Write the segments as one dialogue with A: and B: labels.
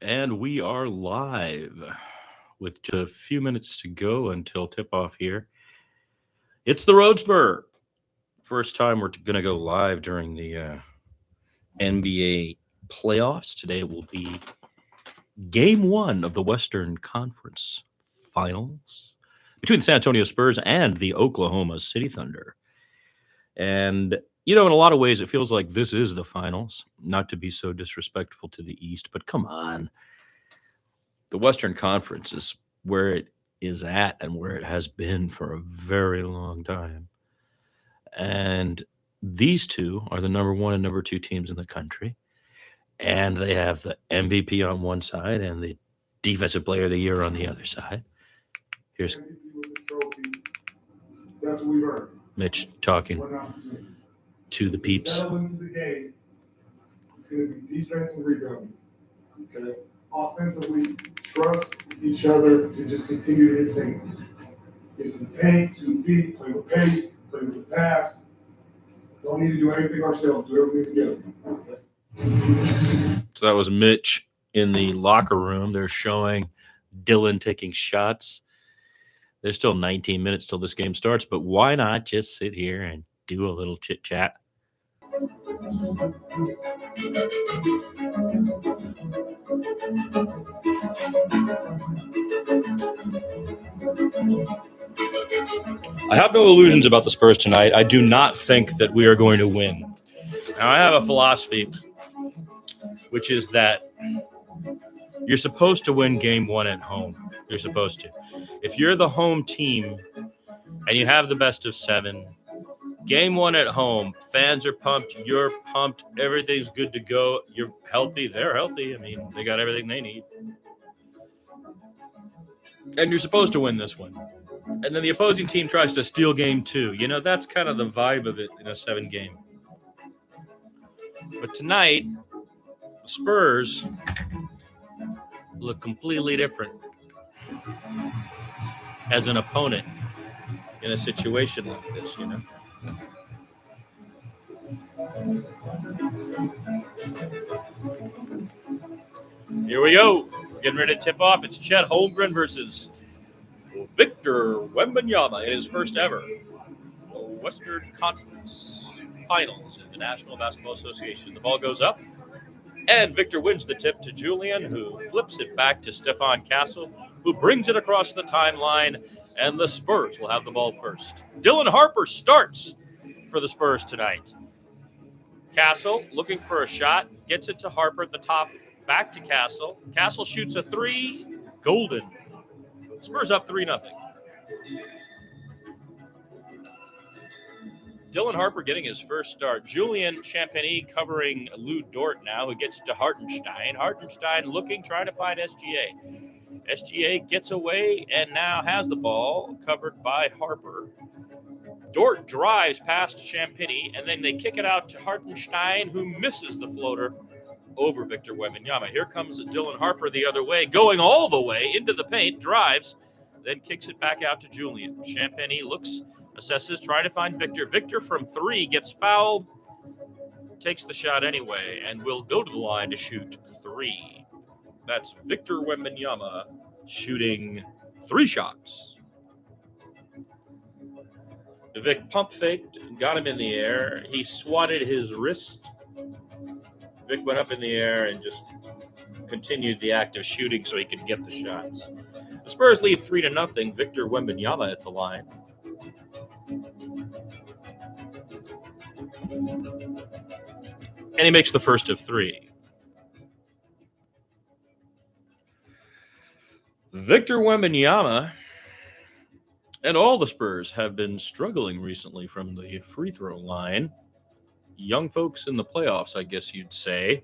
A: And we are live with just a few minutes to go until tip-off here. It's the Road Spur. First time we're going to go live during the NBA playoffs. Today will be Game 1 of the Western Conference Finals between the San Antonio Spurs and the Oklahoma City Thunder. And, in a lot of ways, it feels like this is the finals. Not to be so disrespectful to the East, but come on. The Western Conference is where it is at and where it has been for a very long time. And these two are the number 1 and number 2 teams in the country. And they have the MVP on one side and the Defensive Player of the Year on the other side. Here's Mitch talking to the peeps.
B: Into the game, it's going to be defense and rebounding. Okay? Offensively, trust each other to just continue to hit singles. Get some paint, 2 feet, play with pace, play with the pass. Don't need to do anything ourselves. Do everything together. Okay?
A: So that was Mitch in the locker room. They're showing Dylan taking shots. There's still 19 minutes till this game starts, but why not just sit here and do a little chit-chat? I have no illusions about the Spurs tonight. I do not think that we are going to win. Now, I have a philosophy, which is that you're supposed to win Game 1 at home. You're supposed to. If you're the home team and you have the best of 7, Game 1 at home, fans are pumped, you're pumped, everything's good to go, you're healthy, they're healthy. I mean, they got everything they need. And you're supposed to win this one. And then the opposing team tries to steal Game 2. That's kind of the vibe of it in a 7 game. But tonight, the Spurs look completely different as an opponent in a situation like this, Here we go. Getting ready to tip off. It's Chet Holmgren versus Victor Wembanyama in his first ever Western Conference Finals in the National Basketball Association. The ball goes up, and Victor wins the tip to Julian, who flips it back to Stefan Castle, who brings it across the timeline, and the Spurs will have the ball first. Dylan Harper starts for the Spurs tonight. Castle looking for a shot, gets it to Harper at the top, back to Castle. Castle shoots a 3, golden. Spurs up 3-0. Dylan Harper getting his first start. Julian Champagny covering Lou Dort now, who gets to Hartenstein. Hartenstein looking, trying to find SGA. SGA gets away and now has the ball covered by Harper. Dort drives past Champagny, and then they kick it out to Hartenstein, who misses the floater over Victor Wembanyama. Here comes Dylan Harper the other way, going all the way into the paint, drives, then kicks it back out to Julian. Champagny looks, assesses, trying to find Victor. Victor from 3 gets fouled, takes the shot anyway, and will go to the line to shoot 3. That's Victor Wembanyama shooting 3 shots. Vic pump faked, got him in the air. He swatted his wrist. Vic went up in the air and just continued the act of shooting so he could get the shots. The Spurs lead 3-0. Victor Wembanyama at the line. And he makes the first of 3. Victor Wembanyama and all the Spurs have been struggling recently from the free throw line. Young folks in the playoffs, I guess you'd say.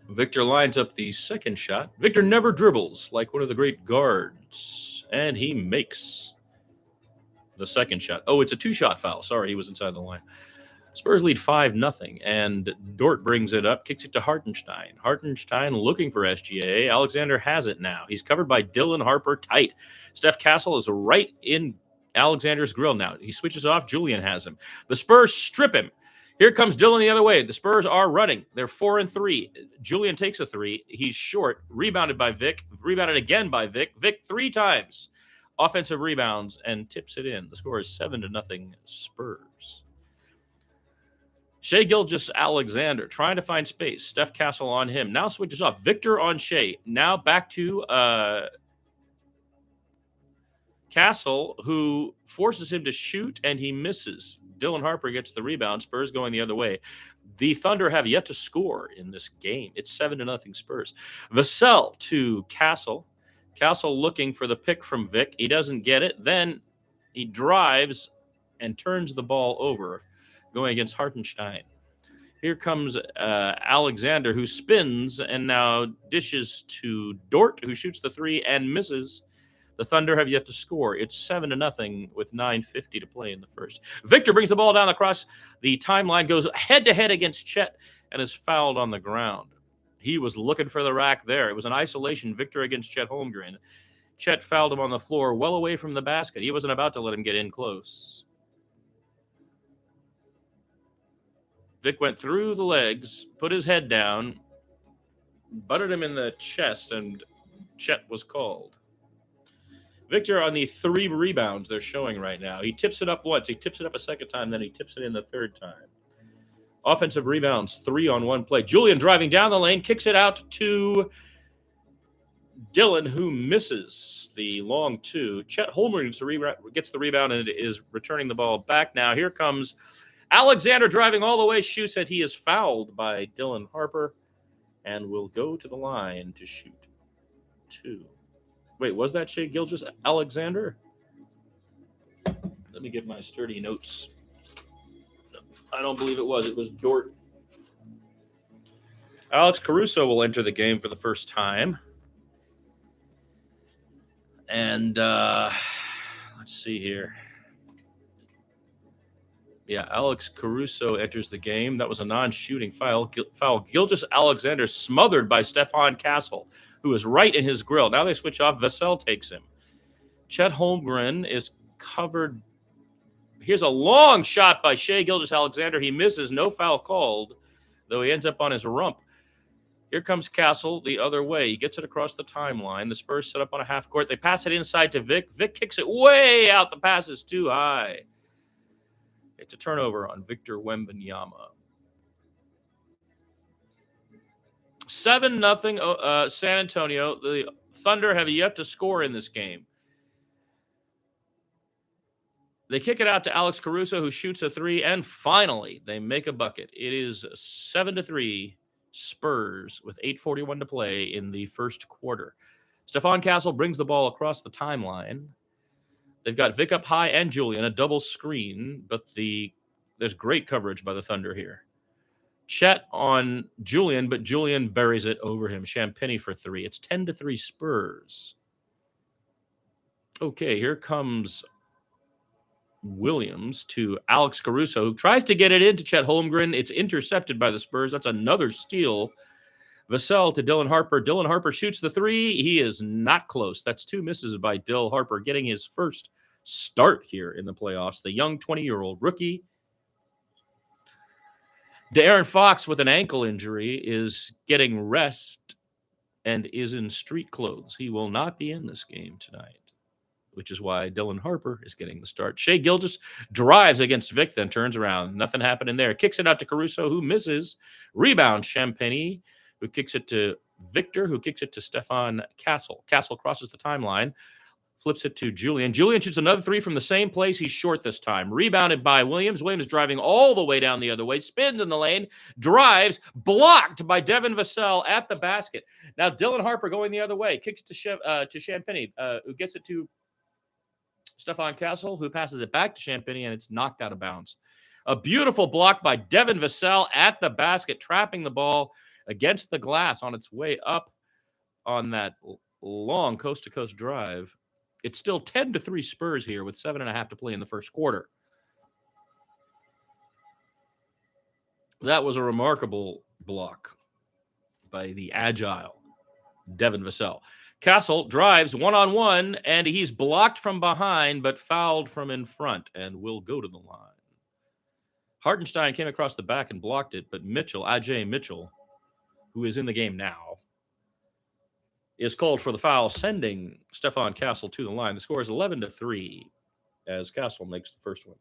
A: Victor lines up the second shot. Victor never dribbles like one of the great guards. And he makes the second shot. Oh, it's a 2-shot foul. Sorry, he was inside the line. Spurs lead 5-0, and Dort brings it up, kicks it to Hartenstein. Hartenstein looking for SGA. Alexander has it now. He's covered by Dylan Harper tight. Steph Castle is right in Alexander's grill now. He switches off. Julian has him. The Spurs strip him. Here comes Dylan the other way. The Spurs are running. They're 4-3. Julian takes a 3. He's short. Rebounded by Vic. Rebounded again by Vic. Vic 3 times. Offensive rebounds and tips it in. The score is 7-0 Spurs. Shai Gilgeous-Alexander trying to find space. Steph Castle on him. Now switches off. Victor on Shai. Now back to Castle, who forces him to shoot, and he misses. Dylan Harper gets the rebound. Spurs going the other way. The Thunder have yet to score in this game. It's 7-0 Spurs. Vassell to Castle. Castle looking for the pick from Vic. He doesn't get it. Then he drives and turns the ball over, going against Hartenstein. Here comes Alexander, who spins and now dishes to Dort, who shoots the 3 and misses. The Thunder have yet to score. It's 7-0 with 9:50 to play in the first. Victor brings the ball down across the timeline, goes head-to-head against Chet, and is fouled on the ground. He was looking for the rack there. It was an isolation Victor against Chet Holmgren. Chet fouled him on the floor, well away from the basket. He wasn't about to let him get in close. Vic went through the legs, put his head down, butted him in the chest, and Chet was called. Victor on the 3 rebounds they're showing right now. He tips it up once. He tips it up a second time. Then he tips it in the third time. Offensive rebounds, 3 on 1 play. Julian driving down the lane, kicks it out to Dylan, who misses the long 2. Chet Holmgren gets the rebound and is returning the ball back now. Here comes Alexander driving all the way, shoots it. He is fouled by Dylan Harper and will go to the line to shoot 2. Wait, was that Shai Gilgeous-Alexander? Let me get my sturdy notes. I don't believe it was. It was Dort. Alex Caruso will enter the game for the first time. And let's see here. Yeah, Alex Caruso enters the game. That was a non-shooting foul. Gilgeous-Alexander smothered by Stephon Castle, who is right in his grill. Now they switch off. Vassell takes him. Chet Holmgren is covered. Here's a long shot by Shai Gilgeous-Alexander. He misses. No foul called, though he ends up on his rump. Here comes Castle the other way. He gets it across the timeline. The Spurs set up on a half court. They pass it inside to Vic. Vic kicks it way out. The pass is too high. It's a turnover on Victor Wembanyama. 7-0 San Antonio. The Thunder have yet to score in this game. They kick it out to Alex Caruso, who shoots a 3, and finally they make a bucket. It is 7-3 Spurs with 8:41 to play in the first quarter. Stephon Castle brings the ball across the timeline. They've got Vic up high and Julian, a double screen, but there's great coverage by the Thunder here. Chet on Julian, but Julian buries it over him. Champagnie for 3. It's 10-3 Spurs. Okay, here comes Williams to Alex Caruso, who tries to get it into Chet Holmgren. It's intercepted by the Spurs. That's another steal. Vassell to Dylan Harper. Dylan Harper shoots the 3. He is not close. That's 2 misses by Dylan Harper, getting his first start here in the playoffs. The young 20-year-old rookie. De'Aaron Fox with an ankle injury is getting rest and is in street clothes. He will not be in this game tonight, which is why Dylan Harper is getting the start. Shai Gilgeous drives against Vic, then turns around. Nothing happening there. Kicks it out to Caruso, who misses. Rebound, Champagnie, who kicks it to Victor, who kicks it to Stephon Castle. Castle crosses the timeline, flips it to Julian. Julian shoots another 3 from the same place. He's short this time. Rebounded by Williams. Williams driving all the way down the other way. Spins in the lane. Drives. Blocked by Devin Vassell at the basket. Now Dylan Harper going the other way. Kicks it to Champagnie, who gets it to Stephon Castle, who passes it back to Champagnie, and it's knocked out of bounds. A beautiful block by Devin Vassell at the basket, trapping the ball against the glass on its way up on that long coast-to-coast drive. It's still 10-3 Spurs here with 7.5 to play in the first quarter. That was a remarkable block by the agile Devin Vassell. Castle drives one-on-one, and he's blocked from behind but fouled from in front and will go to the line. Hartenstein came across the back and blocked it, but Ajay Mitchell, who is in the game now, is called for the foul, sending Stefan Castle to the line. The score is 11-3 as Castle makes the first one.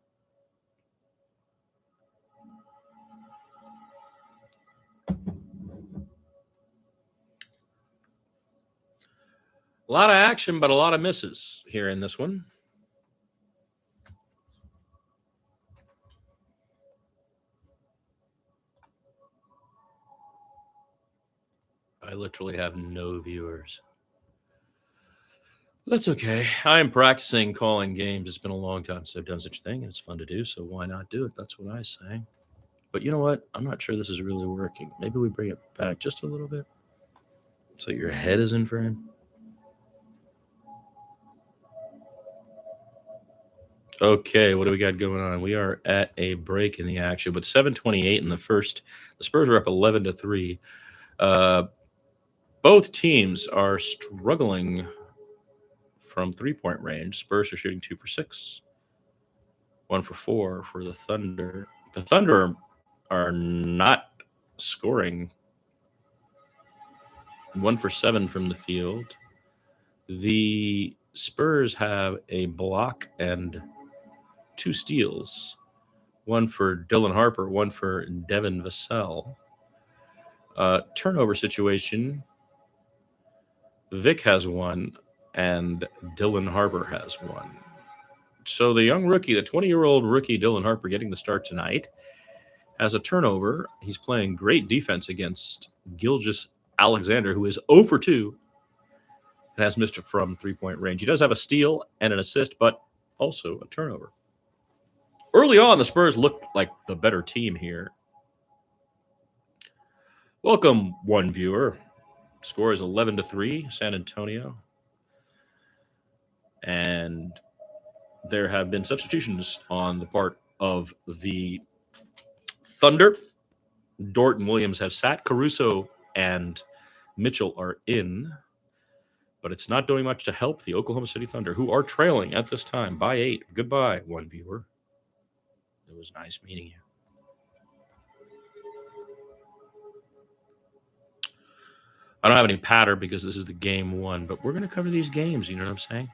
A: A lot of action, but a lot of misses here in this one. I literally have no viewers. That's okay. I am practicing calling games. It's been a long time since I've done such a thing, and it's fun to do, so why not do it? That's what I say. But you know what? I'm not sure this is really working. Maybe we bring it back just a little bit so your head is in frame. Okay, what do we got going on? We are at a break in the action, but 7:28 in the first. The Spurs are up 11-3. Both teams are struggling from three-point range. Spurs are shooting 2 for 6, 1 for 4 for the Thunder. The Thunder are not scoring. 1 for 7 from the field. The Spurs have a block and 2 steals. 1 for Dylan Harper, 1 for Devin Vassell. Turnover situation. Vic has 1, and Dylan Harper has 1. So the young rookie, the 20-year-old rookie Dylan Harper, getting the start tonight, has a turnover. He's playing great defense against Gilgeous-Alexander, who is 0 for 2 and has missed it from three-point range. He does have a steal and an assist, but also a turnover. Early on, the Spurs looked like the better team here. Welcome, one viewer. Score is 11-3, San Antonio. And there have been substitutions on the part of the Thunder. Dort and Williams have sat. Caruso and Mitchell are in. But it's not doing much to help the Oklahoma City Thunder, who are trailing at this time by 8. Goodbye, one viewer. It was nice meeting you. I don't have any patter because this is the game 1, but we're going to cover these games, you know what I'm saying?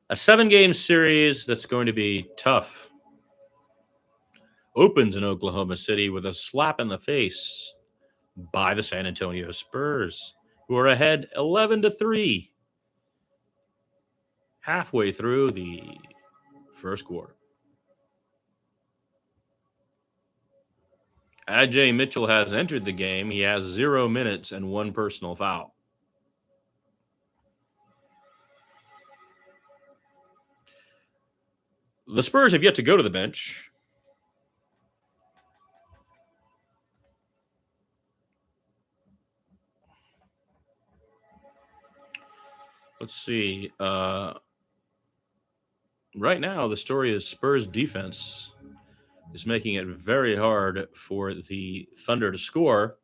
A: A 7-game series that's going to be tough opens in Oklahoma City with a slap in the face by the San Antonio Spurs, who are ahead 11-3 halfway through the first quarter. Ajay Mitchell has entered the game. He has 0 minutes and 1 personal foul. The Spurs have yet to go to the bench. Let's see. Right now, the story is Spurs defense is making it very hard for the Thunder to score,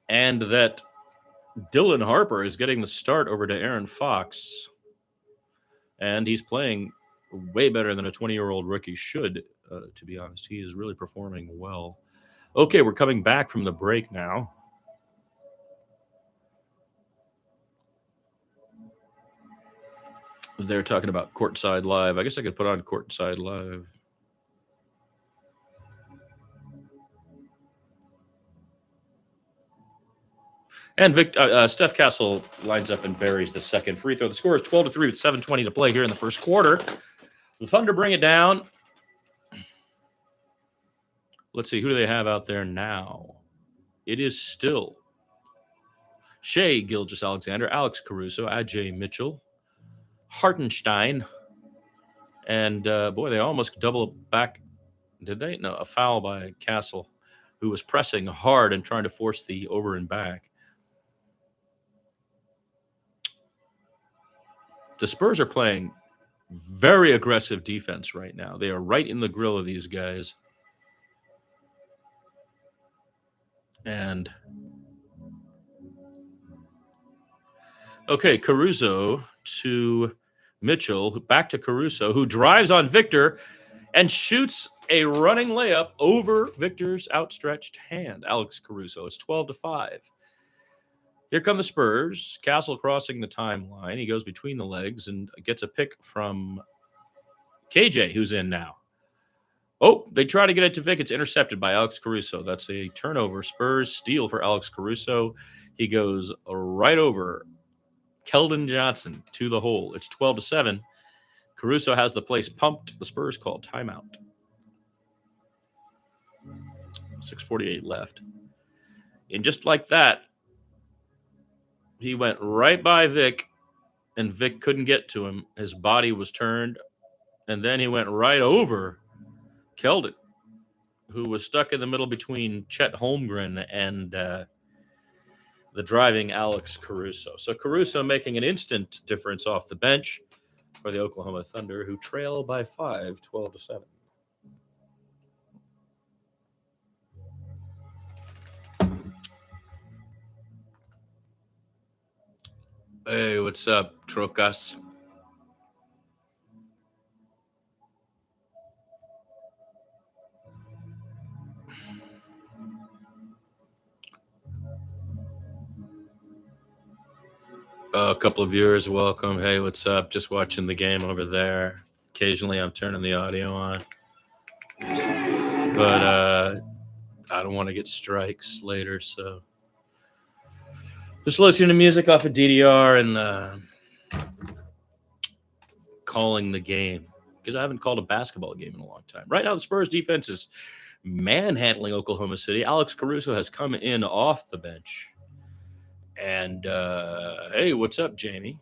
A: and that Dylan Harper is getting the start over to Aaron Fox, and he's playing way better than a 20-year-old rookie should, to be honest. He is really performing well. Okay, we're coming back from the break now. They're talking about Courtside Live. I guess I could put on Courtside Live. And Steph Castle lines up and buries the second free throw. The score is 12-3 with 7:20 to play here in the first quarter. The Thunder bring it down. Let's see, who do they have out there now? It is still Shai Gilgeous-Alexander, Alex Caruso, Ajay Mitchell, Hartenstein, and boy, they almost double back. Did they? No, a foul by Castle, who was pressing hard and trying to force the over and back. The Spurs are playing very aggressive defense right now. They are right in the grill of these guys. And okay, Caruso to Mitchell, back to Caruso, who drives on Victor. and shoots a running layup over Victor's outstretched hand. Alex Caruso. It's 12-5. Here come the Spurs. Castle crossing the timeline. He goes between the legs and gets a pick from KJ, who's in now. Oh, they try to get it to Vic. It's intercepted by Alex Caruso. That's a turnover. Spurs steal for Alex Caruso. He goes right over Keldon Johnson to the hole. It's 12-7. Caruso has the place pumped. The Spurs call timeout. 6:48 left. And just like that, he went right by Vic, and Vic couldn't get to him. His body was turned, and then he went right over Keldon, who was stuck in the middle between Chet Holmgren and the driving Alex Caruso. So Caruso making an instant difference off the bench for the Oklahoma Thunder, who trail by 5, 12-7. Hey, what's up, Trocas? A couple of viewers, welcome. Hey, what's up? Just watching the game over there. Occasionally I'm turning the audio on. But I don't want to get strikes later, so just listening to music off of DDR and calling the game, because I haven't called a basketball game in a long time. Right now, the Spurs defense is manhandling Oklahoma City. Alex Caruso has come in off the bench. And, hey, what's up, Jamie?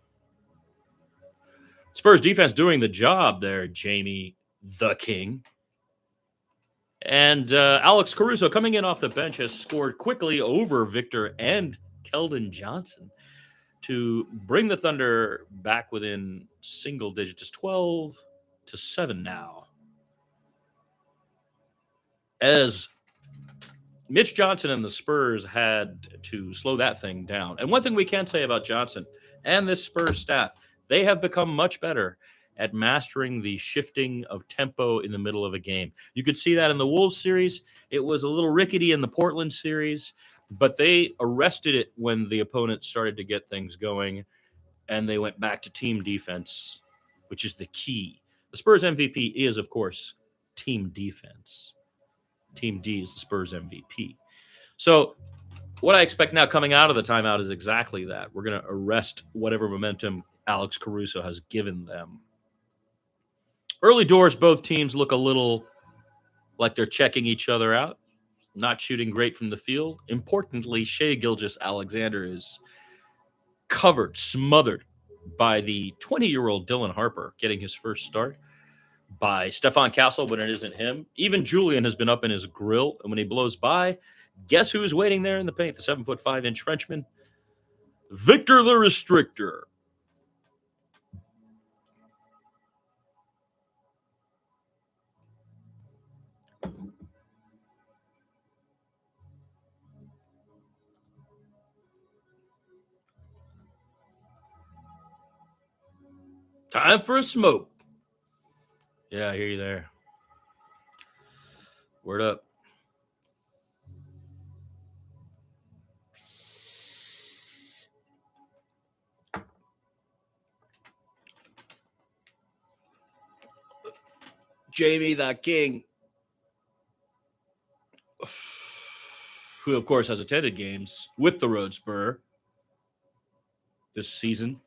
A: Spurs defense doing the job there, Jamie the King. And Alex Caruso coming in off the bench has scored quickly over Victor and Keldon Johnson to bring the Thunder back within single digits. It's 12-7 now. As Mitch Johnson and the Spurs had to slow that thing down. And one thing we can say about Johnson and this Spurs staff, they have become much better at mastering the shifting of tempo in the middle of a game. You could see that in the Wolves series. It was a little rickety in the Portland series, but they arrested it when the opponent started to get things going, and they went back to team defense, which is the key. The Spurs MVP is, of course, team defense. Team D is the Spurs MVP. So what I expect now coming out of the timeout is exactly that. We're going to arrest whatever momentum Alex Caruso has given them. Early doors, both teams look a little like they're checking each other out, not shooting great from the field. Importantly, Shai Gilgeous-Alexander is covered, smothered by the 20-year-old Dylan Harper getting his first start, by Stephon Castle when it isn't him. Even Julian has been up in his grill, and when he blows by, guess who's waiting there in the paint? The 7'5" Frenchman, Victor the Restrictor. Time for a smoke. Yeah, I hear you there. Word up. Jamie the King, who, of course, has attended games with the Road Spur this season.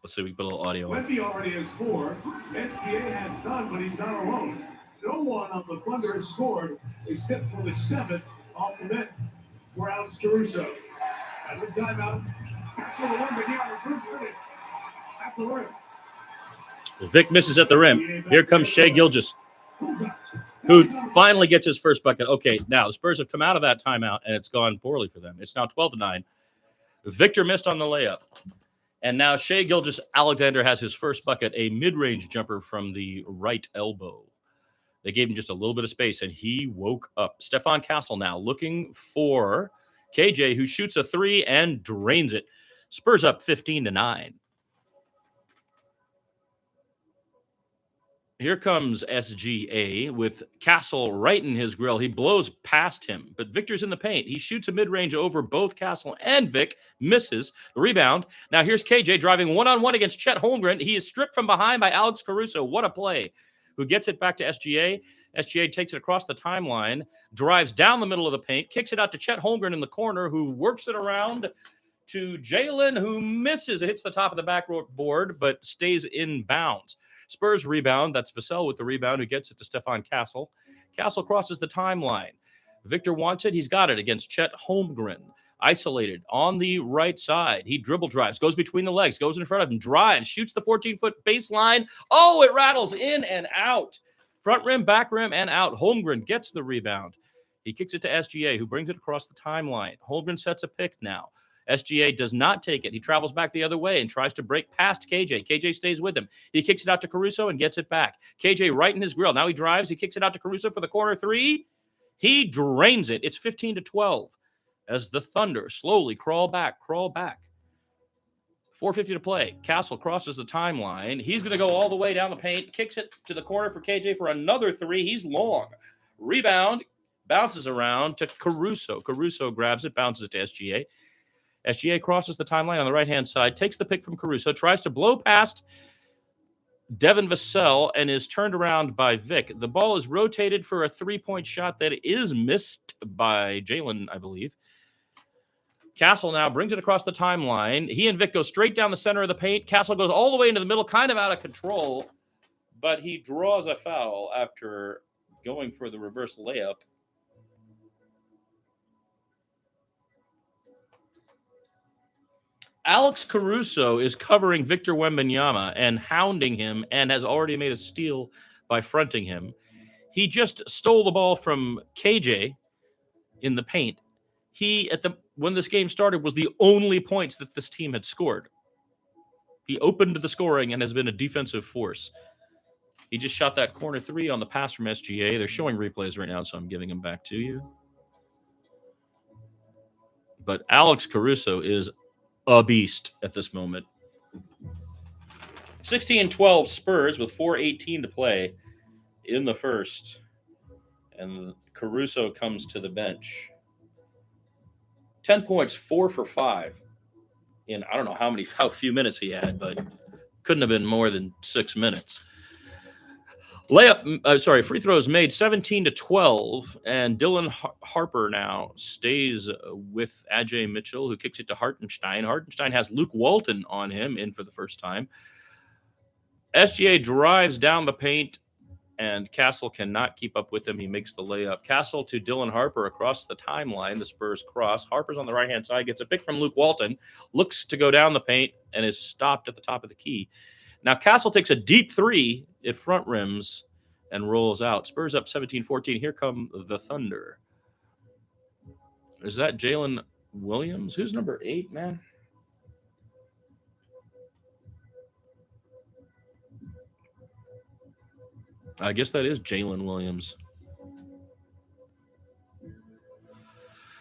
A: Let's see if we can put a little audio on.
B: Wemby already has 4. SGA has none, but he's not alone. No one on the Thunder has scored except for the 7th off the bench for Alex Caruso. At the timeout, 6 for the Thunder here on the 3rd minute. At the rim.
A: Vic misses at the rim. Here comes Shai Gilgeous, who finally gets his first bucket. Okay, now the Spurs have come out of that timeout, and it's gone poorly for them. It's now 12-9. Victor missed on the layup. And now Shai Gilgeous-Alexander has his first bucket, a mid-range jumper from the right elbow. They gave him just a little bit of space, and he woke up. Stephon Castle now looking for KJ, who shoots a 3 and drains it. Spurs up 15-9. Here comes SGA with Castle right in his grill. He blows past him, but Victor's in the paint. He shoots a mid-range over both Castle and Vic, misses the rebound. Now here's KJ driving one-on-one against Chet Holmgren. He is stripped from behind by Alex Caruso. What a play. Who gets it back to SGA. SGA takes it across the timeline, drives down the middle of the paint, kicks it out to Chet Holmgren in the corner, who works it around to Jalen, who misses. It hits the top of the backboard, but stays in bounds. Spurs rebound. That's Vassell with the rebound, who gets it to Stefan Castle. Castle crosses the timeline. Victor wants it. He's got it against Chet Holmgren. Isolated on the right side. He dribble drives, goes between the legs, goes in front of him, drives, shoots the 14-foot baseline. Oh, it rattles in and out. Front rim, back rim, and out. Holmgren gets the rebound. He kicks it to SGA, who brings it across the timeline. Holmgren sets a pick now. SGA does not take it. He travels back the other way and tries to break past KJ. KJ stays with him. He kicks it out to Caruso and gets it back. KJ right in his grill. Now he drives. He kicks it out to Caruso for the corner three. He drains it. It's 15-12 as the Thunder slowly crawl back. 4:50 to play. Castle crosses the timeline. He's going to go all the way down the paint, kicks it to the corner for KJ for another three. He's long. Rebound, bounces around to Caruso. Caruso grabs it, bounces it to SGA. SGA crosses the timeline on the right-hand side, takes the pick from Caruso, tries to blow past Devin Vassell, and is turned around by Vic. The ball is rotated for a three-point shot that is missed by Jalen, I believe. Castle now brings it across the timeline. He and Vic go straight down the center of the paint. Castle goes all the way into the middle, kind of out of control, but he draws a foul after going for the reverse layup. Alex Caruso is covering Victor Wembanyama and hounding him, and has already made a steal by fronting him. He just stole the ball from KJ in the paint. He, when this game started, was the only points that this team had scored. He opened the scoring and has been a defensive force. He just shot that corner three on the pass from SGA. They're showing replays right now, so I'm giving them back to you. But Alex Caruso is a beast at this moment. 16-12 Spurs with 4:18 to play in the first. And Caruso comes to the bench. 10 points, 4 for 5. In I don't know how few minutes he had, but couldn't have been more than 6 minutes. Free throws made 17-12, and Dylan Harper now stays with Ajay Mitchell, who kicks it to Hartenstein. Hartenstein has Luke Walton on him, in for the first time. SGA drives down the paint, and Castle cannot keep up with him. He makes the layup. Castle to Dylan Harper across the timeline. The Spurs cross. Harper's on the right-hand side, gets a pick from Luke Walton, looks to go down the paint, and is stopped at the top of the key. Now Castle takes a deep three. It front rims and rolls out. Spurs up 17-14. Here come the Thunder. Is that Jalen Williams? Who's number 8, man? I guess that is Jalen Williams.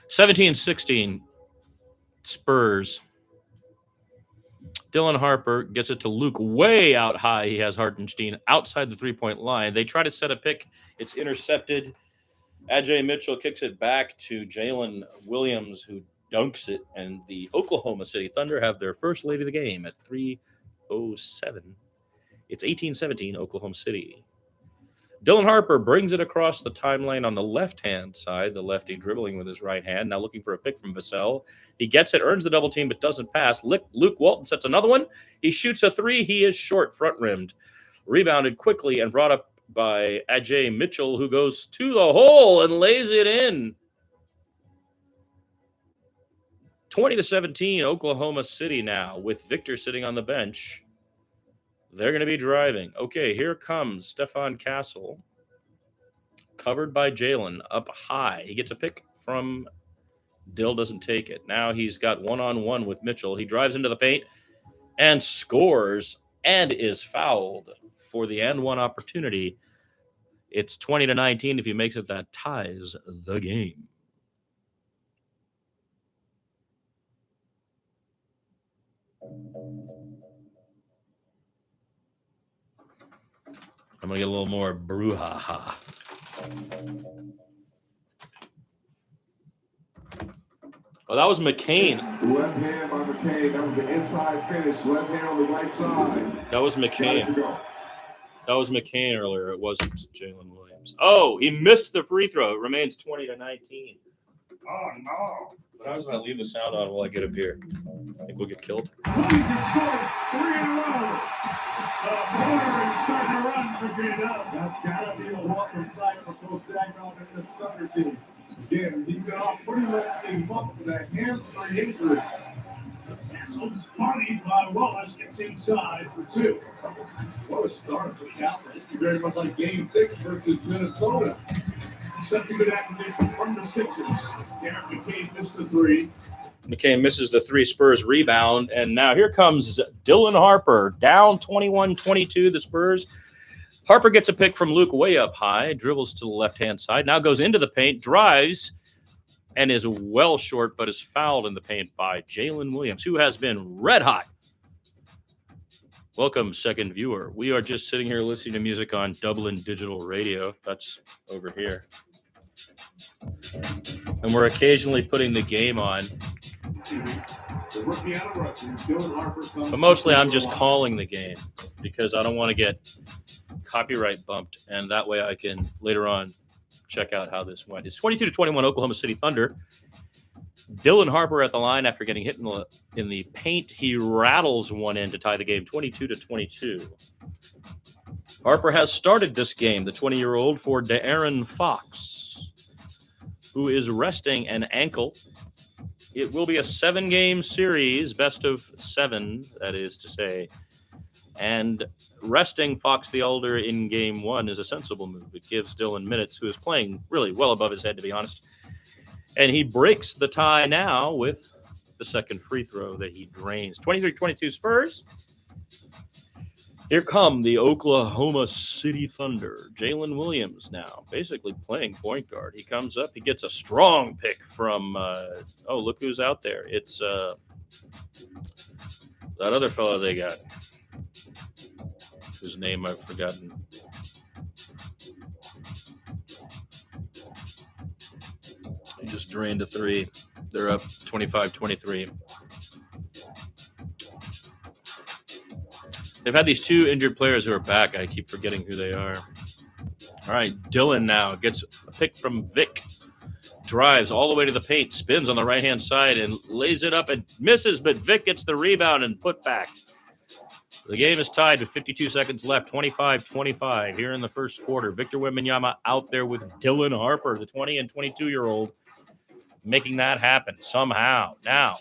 A: 17-16 Spurs. Dylan Harper gets it to Luke way out high. He has Hartenstein outside the three-point line. They try to set a pick. It's intercepted. Ajay Mitchell kicks it back to Jalen Williams, who dunks it. And the Oklahoma City Thunder have their first lead of the game at 3:07. It's 18-17 Oklahoma City. Dylan Harper brings it across the timeline on the left-hand side, the lefty dribbling with his right hand, now looking for a pick from Vassell. He gets it, earns the double team, but doesn't pass. Luke Walton sets another one. He shoots a three. He is short, front-rimmed. Rebounded quickly and brought up by Ajay Mitchell, who goes to the hole and lays it in. 20-17 Oklahoma City now, with Victor sitting on the bench. They're going to be driving. Okay, here comes Stefan Castle. Covered by Jalen, up high. He gets a pick from Dill, doesn't take it. Now he's got one-on-one with Mitchell. He drives into the paint and scores and is fouled for the and one opportunity. It's 20-19. If he makes it, that ties the game. I'm going to get a little more brouhaha. Oh, that was McCain.
C: Left hand by McCain. That was an inside finish. Left hand on the right side.
A: That was McCain. That was McCain earlier. It wasn't Jalen Williams. Oh, he missed the free throw. It remains 20-19. Oh, no. But I was going to leave the sound on while I get up here. I think we'll get killed.
D: Williams has scored 3 in a row. Porter is starting to run for Greenup. That's got to be a welcome sight for both Dagnall and this Thunder team. Again, he got off pretty much a bump with a hamstring injury. So bodied by Wallace gets inside for 2. What a start for the Cowboys. Very much like Game 6 versus Minnesota. Such a good acquisition from the Sixers. Derek McCain missed the 3.
A: McCain misses the 3. Spurs rebound. And now here comes Dylan Harper. Down 21-22, the Spurs. Harper gets a pick from Luke way up high. Dribbles to the left-hand side. Now goes into the paint. Drives. And is well short, but is fouled in the paint by Jalen Williams, who has been red hot. Welcome, second viewer. We are just sitting here listening to music on Dublin Digital Radio. That's over here. And we're occasionally putting the game on. But mostly I'm just calling the game because I don't want to get copyright bumped. And that way I can later on check out how this went. It's 22-21 Oklahoma City Thunder. Dylan Harper at the line after getting hit in the paint. He rattles one in to tie the game 22-22. Harper has started this game, the 20-year-old, for De'Aaron Fox, who is resting an ankle. It will be a 7-game series, best of 7, that is to say. And resting Fox the Elder in game 1 is a sensible move. It gives Dylan minutes, who is playing really well above his head, to be honest. And he breaks the tie now with the second free throw that he drains. 23-22 Spurs. Here come the Oklahoma City Thunder. Jalen Williams now basically playing point guard. He comes up. He gets a strong pick from, look who's out there. It's that other fellow they got, whose name I've forgotten. He just drained a 3. They're up 25-23. They've had these 2 injured players who are back. I keep forgetting who they are. All right, Dylan now gets a pick from Vic. Drives all the way to the paint, spins on the right-hand side, and lays it up and misses, but Vic gets the rebound and put back. The game is tied with 52 seconds left, 25-25 here in the first quarter. Victor Wembanyama out there with Dylan Harper, the 20 and 22-year-old, making that happen somehow. Now,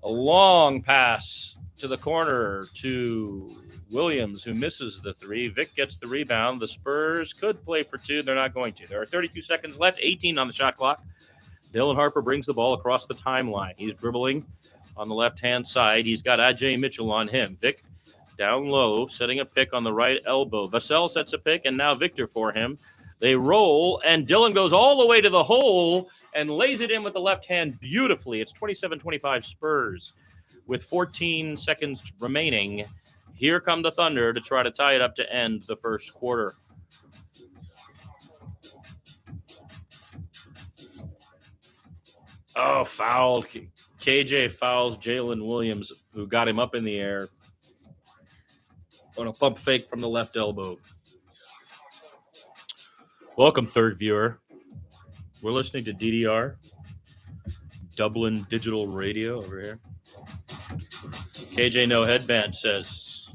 A: a long pass to the corner to Williams, who misses the 3. Vic gets the rebound. The Spurs could play for 2. They're not going to. There are 32 seconds left, 18 on the shot clock. Dylan Harper brings the ball across the timeline. He's dribbling on the left-hand side. He's got Ajay Mitchell on him. Vic down low, setting a pick on the right elbow. Vassell sets a pick, and now Victor for him. They roll, and Dylan goes all the way to the hole and lays it in with the left hand beautifully. It's 27-25 Spurs with 14 seconds remaining. Here come the Thunder to try to tie it up to end the first quarter. Oh, fouled. KJ fouls Jalen Williams, who got him up in the air on a pump fake from the left elbow. Welcome, third viewer. We're listening to DDR, Dublin Digital Radio over here. KJ No Headband says,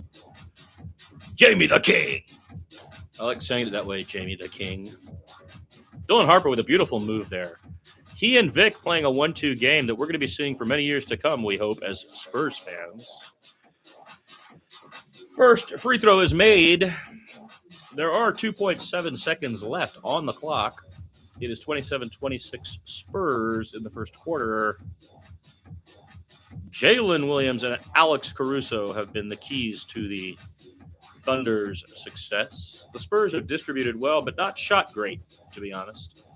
A: Jamie the King. I like saying it that way, Jamie the King. Dylan Harper with a beautiful move there. He and Vic playing a 1-2 game that we're going to be seeing for many years to come, we hope, as Spurs fans. First free throw is made. There are 2.7 seconds left on the clock. It is 27-26 Spurs in the first quarter. Jalen Williams and Alex Caruso have been the keys to the Thunder's success. The Spurs have distributed well, but not shot great, to be honest.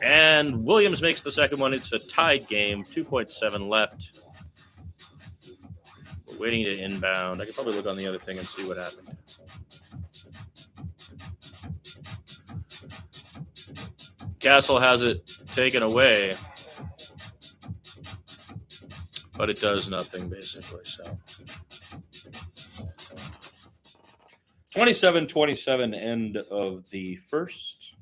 A: And Williams makes the second one. It's a tied game, 2.7 left. Waiting to inbound. I could probably look on the other thing and see what happened. Castle has it taken away, but it does nothing basically. So 27-27, end of the first.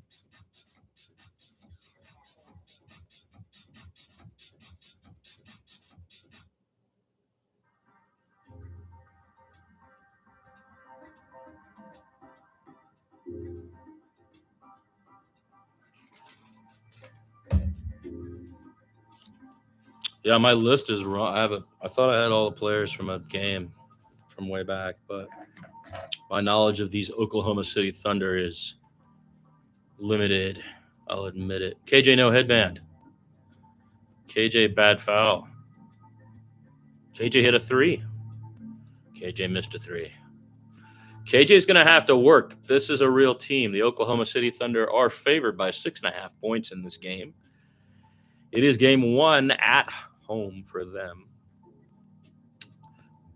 A: Yeah, my list is wrong. I thought I had all the players from a game from way back, but my knowledge of these Oklahoma City Thunder is limited. I'll admit it. KJ, no headband. KJ, bad foul. KJ hit a 3. KJ missed a 3. KJ's going to have to work. This is a real team. The Oklahoma City Thunder are favored by 6.5 points in this game. It is game 1 at home for them,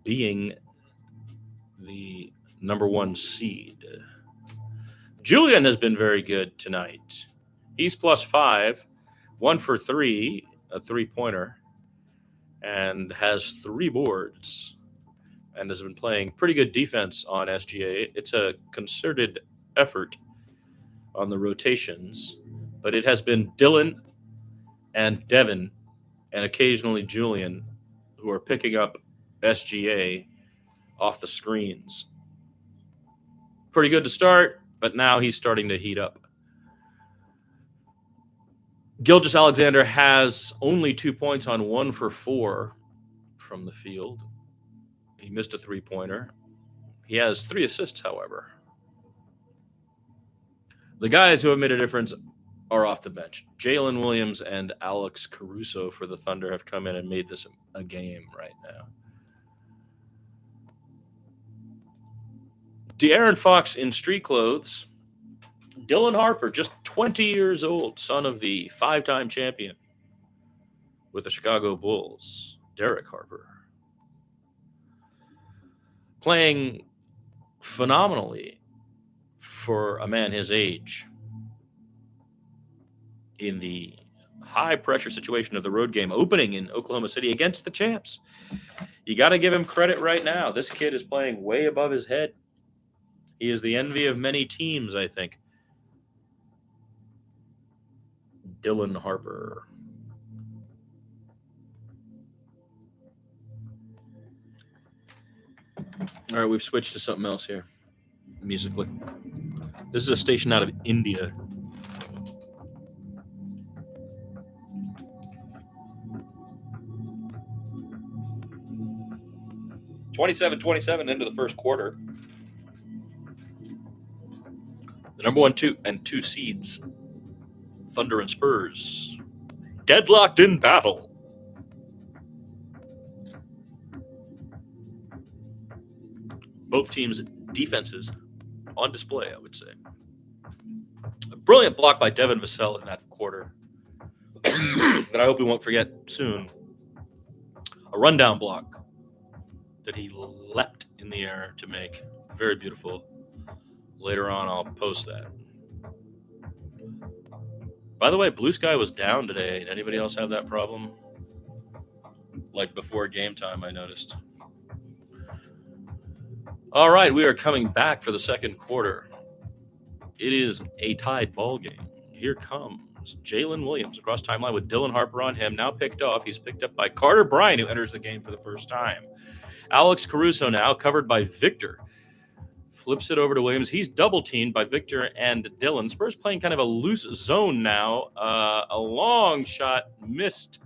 A: being the number 1 seed. Julian has been very good tonight. He's +5, 1 for 3, a 3-pointer, and has 3 boards, and has been playing pretty good defense on SGA. It's a concerted effort on the rotations, but it has been Dylan and Devin and occasionally Julian who are picking up SGA off the screens. Pretty good to start, but now he's starting to heat up. Gilgeous-Alexander has only 2 points on 1 for 4 from the field. He missed a 3-pointer. He has 3 assists, however. The guys who have made a difference are off the bench. Jalen Williams and Alex Caruso for the Thunder have come in and made this a game right now. De'Aaron Fox in street clothes. Dylan Harper, just 20 years old, son of the 5-time champion with the Chicago Bulls, Derek Harper. Playing phenomenally for a man his age in the high-pressure situation of the road game opening in Oklahoma City against the champs. You got to give him credit right now. This kid is playing way above his head. He is the envy of many teams, I think. Dylan Harper. All right, we've switched to something else here, musically. This is a station out of India. (27-27) into the first quarter. The number 1, 2, and 2 seeds, Thunder and Spurs, deadlocked in battle. Both teams' defenses on display, I would say. A brilliant block by Devin Vassell in that quarter that I hope we won't forget soon. A rundown block that he leapt in the air to make. Very beautiful. Later on, I'll post that. By the way, Blue Sky was down today. Did anybody else have that problem? Like before game time, I noticed. All right, we are coming back for the second quarter. It is a tied ball game. Here comes Jalen Williams across timeline with Dylan Harper on him. Now picked off. He's picked up by Carter Bryant, who enters the game for the first time. Alex Caruso now covered by Victor. Flips it over to Williams. He's double-teamed by Victor and Dylan. Spurs playing kind of a loose zone now. A long shot missed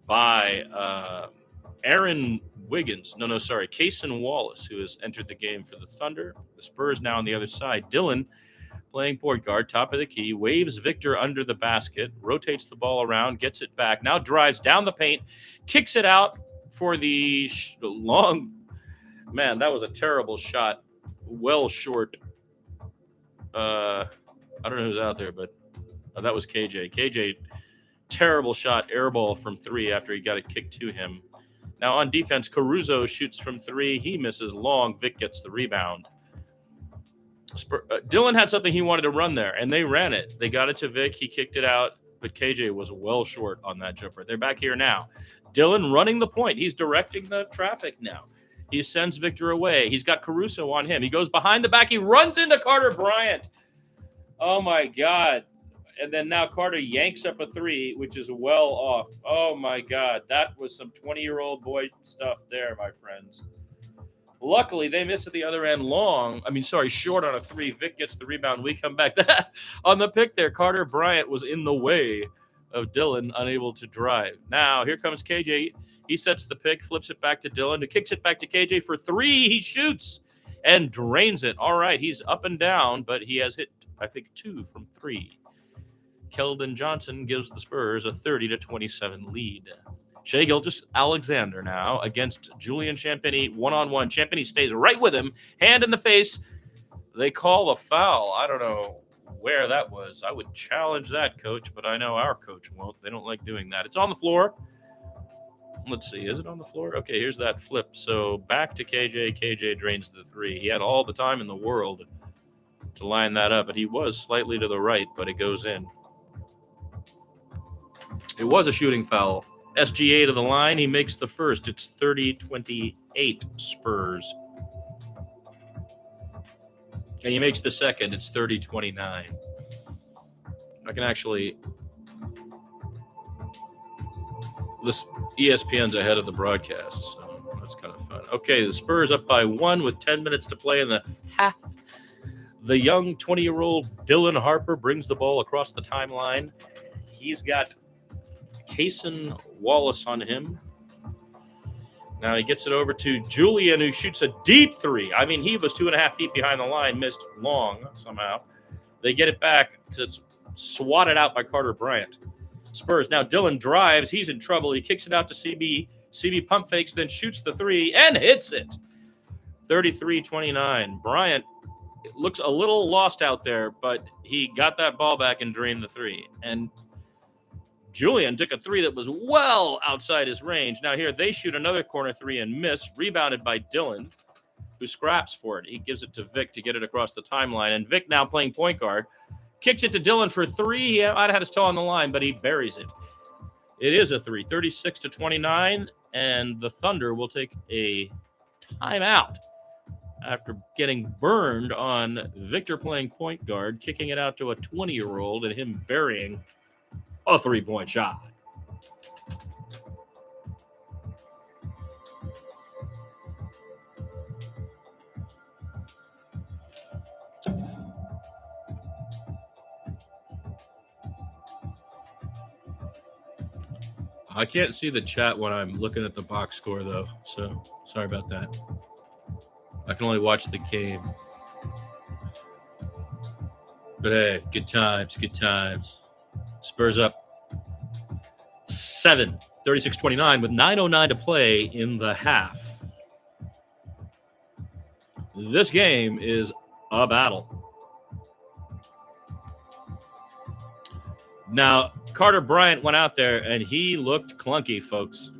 A: by Aaron Wiggins. Kaysen Wallace, who has entered the game for the Thunder. The Spurs now on the other side. Dylan playing point guard, top of the key, waves Victor under the basket, rotates the ball around, gets it back, now drives down the paint, kicks it out for the long... Man, that was a terrible shot. Well short. I don't know who's out there, but that was KJ. KJ, terrible shot, air ball from 3 after he got it kicked to him. Now on defense, Caruso shoots from 3. He misses long. Vic gets the rebound. Dylan had something he wanted to run there, and they ran it. They got it to Vic. He kicked it out, but KJ was well short on that jumper. They're back here now. Dylan running the point. He's directing the traffic now. He sends Victor away. He's got Caruso on him. He goes behind the back. He runs into Carter Bryant. Oh, my God. And then now Carter yanks up a 3, which is well off. Oh, my God. That was some 20-year-old boy stuff there, my friends. Luckily, they miss at the other end short on a 3. Vic gets the rebound. We come back. On the pick there, Carter Bryant was in the way of Dylan, unable to drive. Now, here comes KJ. He sets the pick, flips it back to Dylan, who kicks it back to KJ for 3. He shoots and drains it. All right, he's up and down, but he has hit, I think, 2 from 3. Keldon Johnson gives the Spurs a 30-27 lead. Shai Gilgeous-Alexander now against Julian Champagnie one-on-one. Champagnie stays right with him, hand in the face. They call a foul. I don't know where that was. I would challenge that, coach, but I know our coach won't. They don't like doing that. It's on the floor. Let's see. Is it on the floor? Okay, here's that flip. So back to KJ. KJ drains the 3. He had all the time in the world to line that up, but he was slightly to the right, but it goes in. It was a shooting foul. SGA to the line. He makes the first. It's 30-28 Spurs. And he makes the second. It's 30-29. I can actually... This ESPN's ahead of the broadcast, so that's kind of fun. Okay, the Spurs up by 1 with 10 minutes to play in the half. The young 20-year-old Dylan Harper brings the ball across the timeline. He's got Cason Wallace on him. Now he gets it over to Julian, who shoots a deep 3. I mean, he was 2.5 feet behind the line, missed long somehow. They get it back. It's swatted out by Carter Bryant. Spurs. Now Dylan drives. He's in trouble. He kicks it out to CB. CB pump fakes, then shoots the 3 and hits it. 33-29. Bryant looks a little lost out there, but he got that ball back and drained the 3. And Julian took a 3 that was well outside his range. Now here they shoot another corner 3 and miss, rebounded by Dylan, who scraps for it. He gives it to Vic to get it across the timeline. And Vic, now playing point guard, kicks it to Dylan for 3. He might have had his toe on the line, but he buries it. It is a 3, 36-29, and the Thunder will take a timeout after getting burned on Victor playing point guard, kicking it out to a 20-year-old and him burying a 3-point shot. I can't see the chat when I'm looking at the box score, though, so sorry about that. I can only watch the game. But hey, good times, good times. Spurs up 7, 36-29 with 9:09 to play in the half. This game is a battle. Now, Carter Bryant went out there, and he looked clunky, folks.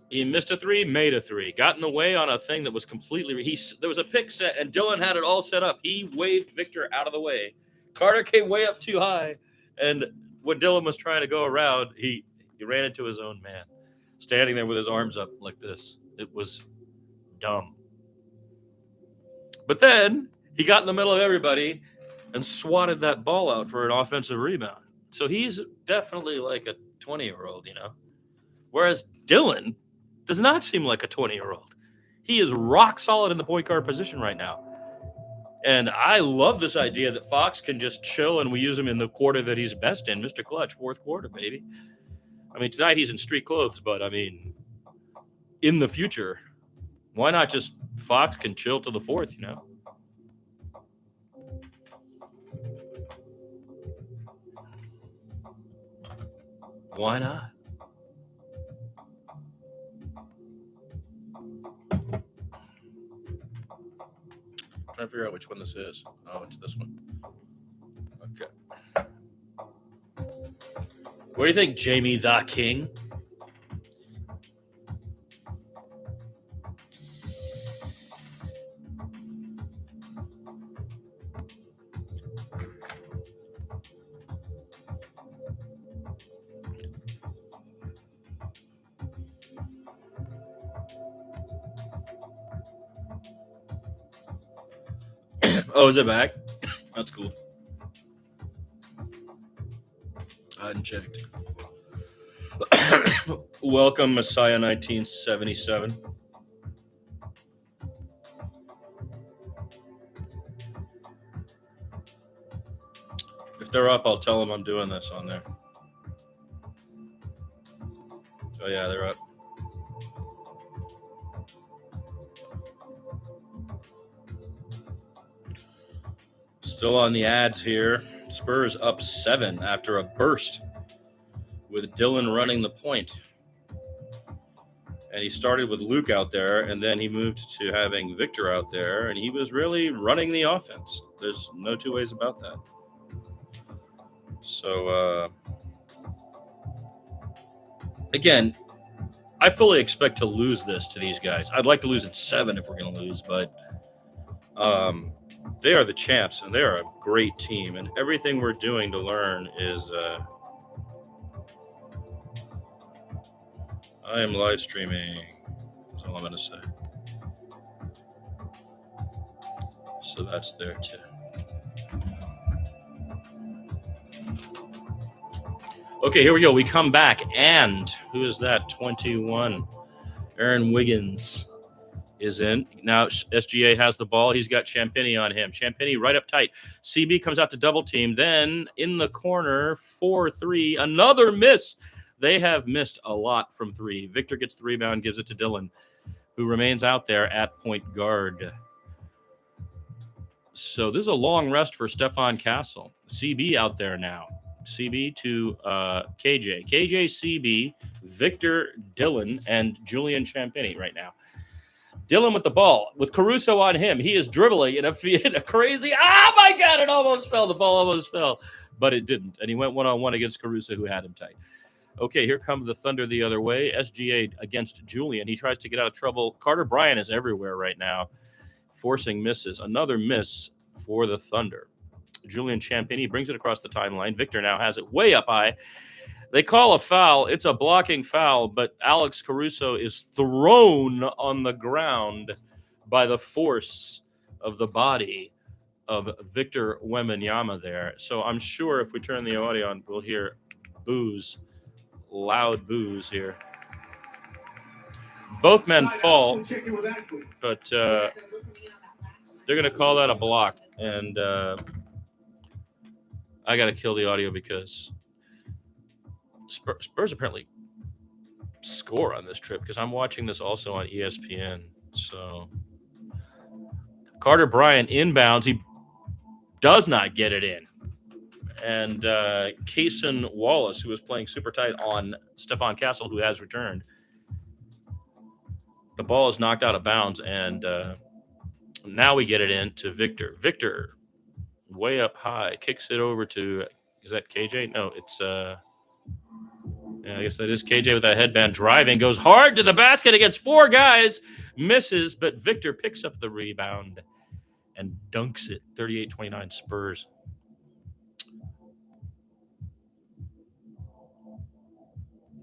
A: He missed a 3, made a 3. Got in the way on a thing that was completely... There was a pick set, and Dylan had it all set up. He waved Victor out of the way. Carter came way up too high, and when Dylan was trying to go around, he ran into his own man, standing there with his arms up like this. It was dumb. But then he got in the middle of everybody and swatted that ball out for an offensive rebound. So he's definitely like a 20-year-old, you know. Whereas Dylan does not seem like a 20-year-old. He is rock solid in the point guard position right now. And I love this idea that Fox can just chill and we use him in the quarter that he's best in, Mr. Clutch, fourth quarter, baby. I mean, tonight he's in street clothes, but I mean, in the future, why not just Fox can chill to the fourth, you know? Why not? Trying to figure out which one this is. Oh, it's this one. Okay. What do you think, Jamie the King? Oh, is it back? That's cool. I hadn't checked. Welcome, Messiah 1977. If they're up, I'll tell them I'm doing this on there. Oh, yeah, they're up. Still on the ads here. Spurs up 7 after a burst with Dylan running the point. And he started with Luke out there, and then he moved to having Victor out there, and he was really running the offense. There's no two ways about that. So, again, I fully expect to lose this to these guys. I'd like to lose at 7 if we're going to lose, but they are the champs, and they are a great team, and everything we're doing to learn is I am live streaming. That's all I'm going to say. So that's there too. Okay, here we go. We come back, and who is that? 21. Aaron Wiggins is in. Now SGA has the ball. He's got Champagny on him. Champagny right up tight. CB comes out to double team. Then in the corner, 4-3. Another miss. They have missed a lot from 3. Victor gets the rebound, gives it to Dylan, who remains out there at point guard. So this is a long rest for Stefan Castle. CB out there now. CB to KJ. KJ, CB, Victor, Dylan, and Julian Champagny right now. Dylan with the ball, with Caruso on him. He is dribbling in a crazy... Oh, my God, it almost fell. The ball almost fell, but it didn't. And he went one-on-one against Caruso, who had him tight. Okay, here comes the Thunder the other way. SGA against Julian. He tries to get out of trouble. Carter Bryant is everywhere right now, forcing misses. Another miss for the Thunder. Julian Champagny brings it across the timeline. Victor now has it way up high. They call a foul. It's a blocking foul, but Alex Caruso is thrown on the ground by the force of the body of Victor Wembanyama there. So I'm sure if we turn the audio on, we'll hear boos, loud boos here. Both men fall, but they're going to call that a block. And I got to kill the audio because Spurs apparently score on this trip, because I'm watching this also on ESPN. So Carter Bryant inbounds. He does not get it in. And Kaysen Wallace, who was playing super tight on Stefan Castle, who has returned. The ball is knocked out of bounds, and now we get it in to Victor. Victor, way up high, kicks it over to, is that KJ? No, it's, I guess that is KJ with that headband, driving, goes hard to the basket against 4 guys, misses, but Victor picks up the rebound and dunks it. 38-29 Spurs.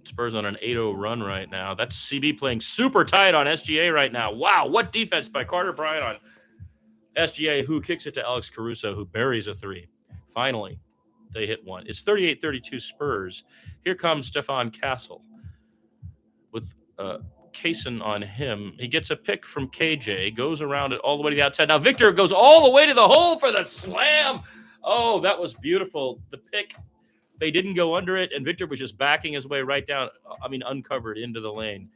A: Spurs on an 8-0 run right now. That's CB playing super tight on SGA right now. Wow, what defense by Carter Bryant on SGA, who kicks it to Alex Caruso, who buries a 3. Finally, they hit one. It's 38-32 Spurs. Here comes Stefan Castle with Kaysen on him. He gets a pick from KJ, goes around it all the way to the outside. Now Victor goes all the way to the hole for the slam. Oh, that was beautiful. The pick, they didn't go under it, and Victor was just backing his way right down, uncovered into the lane.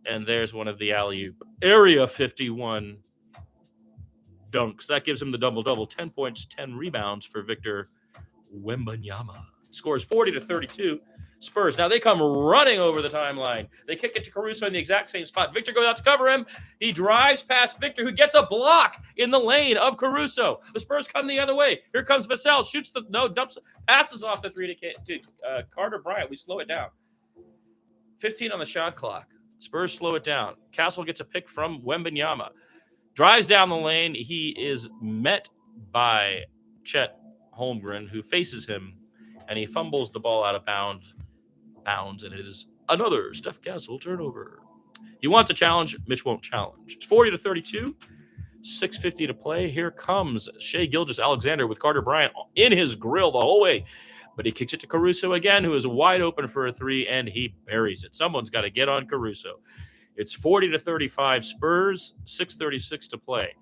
A: And there's one of the alley-oop. Area 51 dunks. That gives him the double-double. 10 points, 10 rebounds for Victor Wembanyama. Scores 40-32. Spurs. Now they come running over the timeline. They kick it to Caruso in the exact same spot. Victor goes out to cover him. He drives past Victor, who gets a block in the lane of Caruso. The Spurs come the other way. Here comes Vassell. Dumps, passes off the three to Carter Bryant. We slow it down. 15 on the shot clock. Spurs slow it down. Castle gets a pick from Wembanyama. Drives down the lane. He is met by Chet Holmgren, who faces him, and he fumbles the ball out of bounds, and it is another Steph Castle turnover. He wants a challenge. Mitch won't challenge. It's 40-32, 6:50 to play. Here comes Shai Gilgeous-Alexander with Carter Bryant in his grill the whole way, but he kicks it to Caruso again, who is wide open for a three, and he buries it. Someone's got to get on Caruso. It's 40-35 Spurs, 6:36 to play.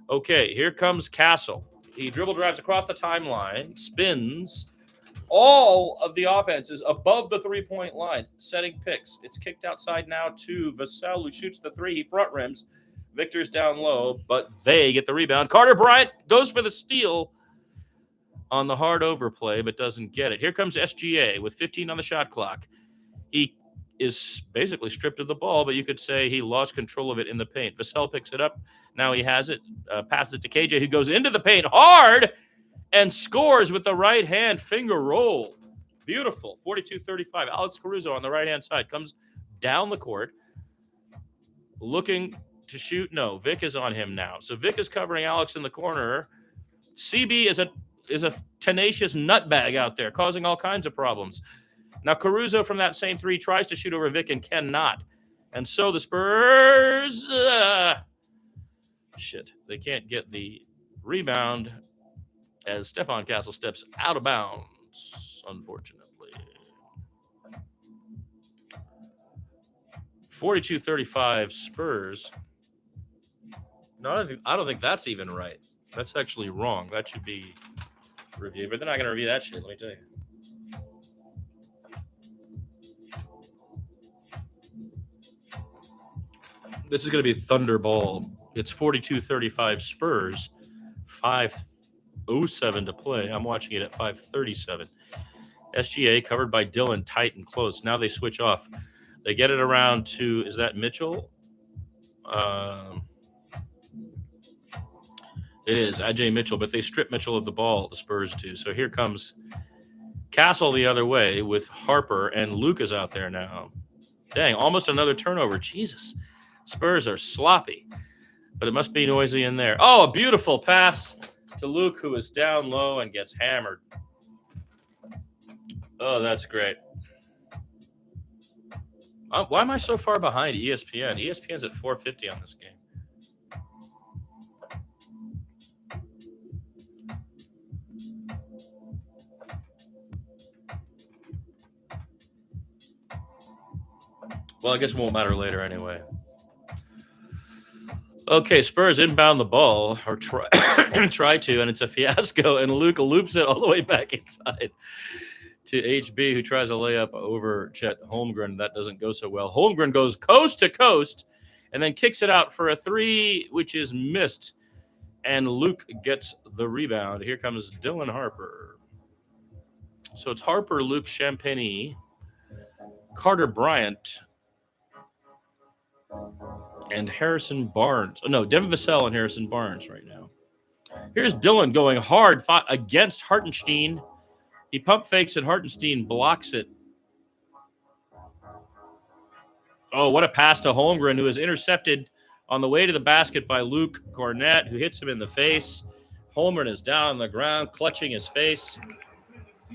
A: Okay, here comes Castle. He dribble drives across the timeline, spins. All of the offense is above the three-point line, setting picks. It's kicked outside now to Vassell, who shoots the three. He front rims. Victor's down low, but they get the rebound. Carter Bryant goes for the steal on the hard overplay, but doesn't get it. Here comes SGA with 15 on the shot clock. He is basically stripped of the ball, but you could say he lost control of it in the paint. Vassell picks it up. Now he has it, passes it to KJ, who goes into the paint hard and scores with the right hand finger roll. Beautiful. 42-35. Alex Caruso on the right-hand side comes down the court, looking to shoot. No, Vic is on him now. So Vic is covering Alex in the corner. CB is a tenacious nutbag out there, causing all kinds of problems. Now Caruso from that same three tries to shoot over Vic and cannot. And so the Spurs, they can't get the rebound as Stephon Castle steps out of bounds, unfortunately. 42-35 Spurs. No, I don't think that's even right. That's actually wrong. That should be reviewed, but they're not going to review that shit, let me tell you. This is going to be Thunderball. It's 42-35 Spurs, 5:07 to play. I'm watching it at 5:37. SGA covered by Dillon, tight and close. Now they switch off. They get it around to, is that Mitchell? It is Ajay Mitchell, but they strip Mitchell of the ball, the Spurs do. So here comes Castle the other way with Harper, and Luke is out there now. Dang, almost another turnover. Jesus. Spurs are sloppy, but it must be noisy in there. Oh, a beautiful pass to Luke, who is down low and gets hammered. Oh, that's great. Why am I so far behind ESPN? ESPN's at 4:50 on this game. Well, I guess it won't matter later anyway. Okay, Spurs inbound the ball, or try to, and it's a fiasco, and Luke loops it all the way back inside to HB, who tries a layup over Chet Holmgren. That doesn't go so well. Holmgren goes coast to coast and then kicks it out for a three, which is missed, and Luke gets the rebound. Here comes Dylan Harper. So it's Harper, Luke, Champagny, Carter Bryant, and Harrison Barnes. Oh, no, Devin Vassell and Harrison Barnes right now. Here's Dillon going hard against Hartenstein. He pump fakes and Hartenstein blocks it. Oh, what a pass to Holmgren, who is intercepted on the way to the basket by Luke Cornett, who hits him in the face. Holmgren is down on the ground, clutching his face.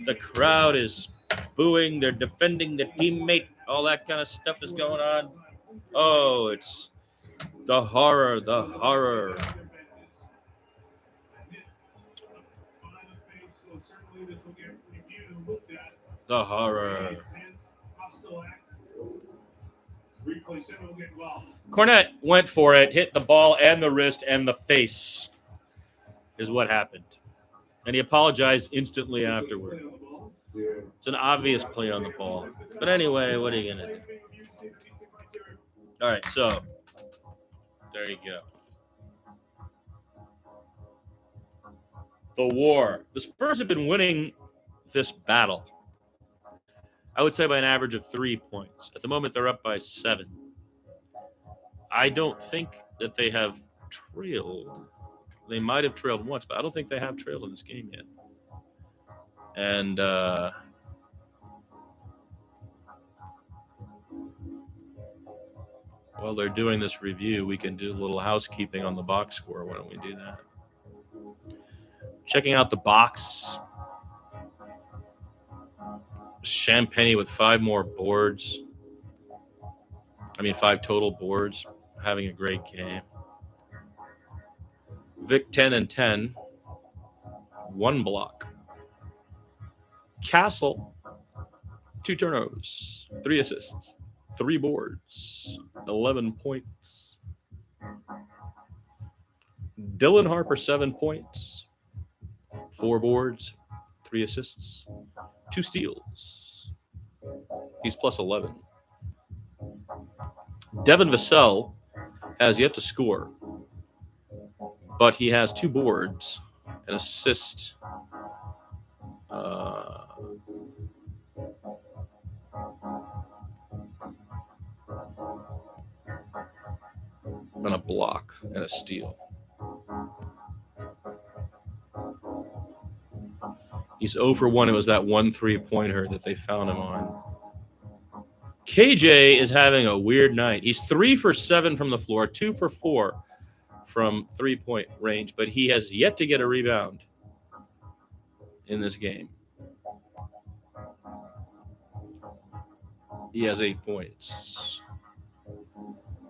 A: The crowd is booing. They're defending the teammate. All that kind of stuff is going on. Oh, it's the horror, the horror. The horror. Cornett went for it, hit the ball and the wrist and the face is what happened. And he apologized instantly afterward. It's an obvious play on the ball. But anyway, what are you going to do? All right, so there you go. The war. The Spurs have been winning this battle I would say by an average of 3 points. At the moment, they're up by 7. I don't think that they have trailed. They might have trailed once, but I don't think they have trailed in this game yet. And while they're doing this review, we can do a little housekeeping on the box score. Why don't we do that? Checking out the box. Champagne with 5 more boards. 5 total boards. Having a great game. Vic 10 and 10. 1 block. Castle, 2 turnovers, 3 assists, 3 boards, 11 points. Dylan Harper, 7 points, 4 boards, 3 assists, 2 steals. He's plus 11. Devin Vassell has yet to score, but he has 2 boards, an assist, and a block and a steal. He's 0 for 1. It was that 1 3-pointer that they found him on. KJ is having a weird night. He's 3 for 7 from the floor, 2 for 4 from 3-point range, but he has yet to get a rebound in this game. He has 8 points.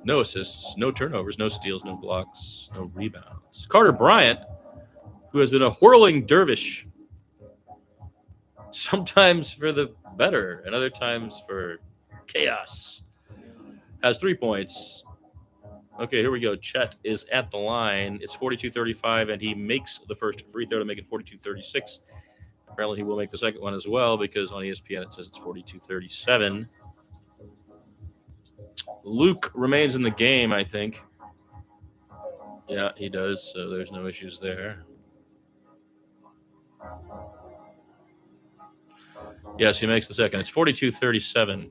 A: No assists, no turnovers, no steals, no blocks, no rebounds. Carter Bryant, who has been a whirling dervish, sometimes for the better and other times for chaos, has 3 points. Okay, here we go. Chet is at the line. It's 42-35, and he makes the first free throw to make it 42-36. Apparently, he will make the second one as well because on ESPN it says it's 42-37. Luke remains in the game, I think. Yeah, he does, so there's no issues there. Yes, he makes the second. It's 42-37.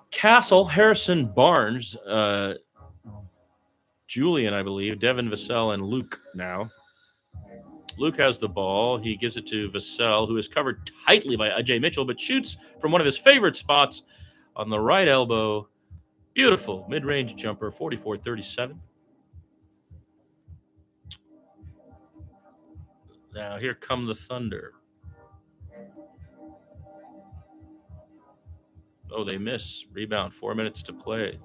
A: Castle, Harrison Barnes, Julian, I believe, Devin Vassell, and Luke now. Luke has the ball. He gives it to Vassell, who is covered tightly by Ajay Mitchell, but shoots from one of his favorite spots on the right elbow. Beautiful mid-range jumper, 44-37. Now here come the Thunder. Oh, they miss. Rebound, 4 minutes to play.